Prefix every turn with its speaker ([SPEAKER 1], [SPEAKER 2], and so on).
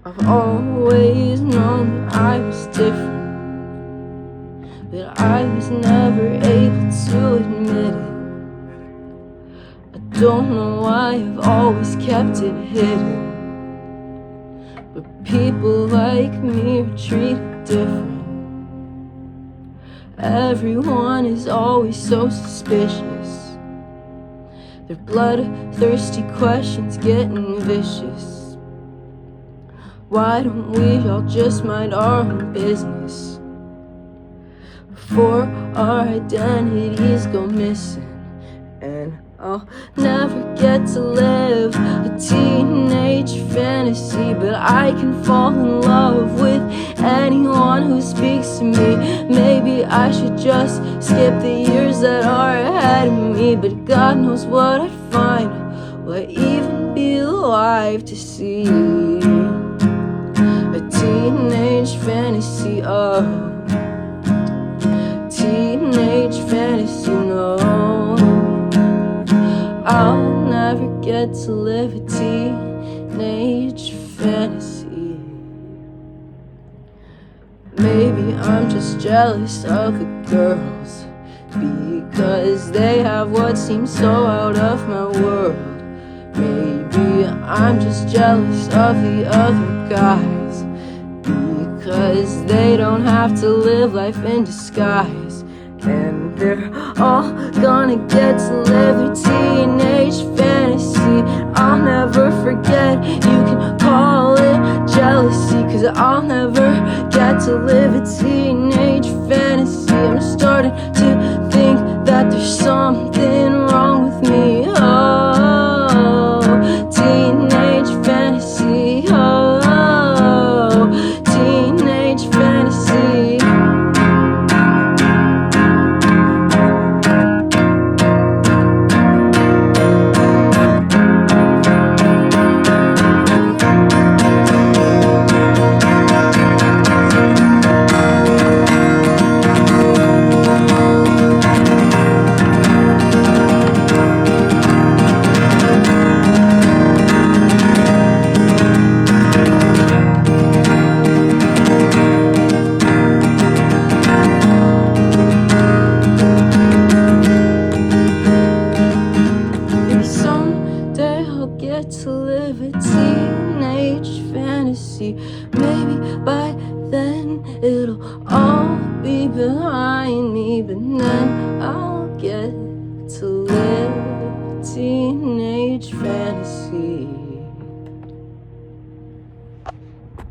[SPEAKER 1] I've always known that I was different, but I was never able to admit it. I don't know why I've always kept it hidden, but people like me are treated different. Everyone is always so suspicious, their bloodthirsty questions getting vicious. Why don't we all just mind our own business before our identities go missing? And I'll never get to live a teenage fantasy, but I can fall in love with anyone who speaks to me. Maybe I should just skip the years that are ahead of me, but God knows what I'd find. Will I even be alive to see a teenage fantasy? Oh, teenage fantasy, no. I'll never get to live a teenage fantasy. Maybe I'm just jealous of the girls because they have what seems so out of my world. Maybe I'm just jealous of the other guys because they don't have to live life in disguise. And they're all gonna get to live a teenage fantasy. I'll never forget, you can call it jealousy, cause I'll never get to live a teenage fantasy. I'm starting to think that there's something wrong with me. Oh, teenage fantasy. Oh, teenage fantasy. To live a teenage fantasy. Maybe by then it'll all be behind me, but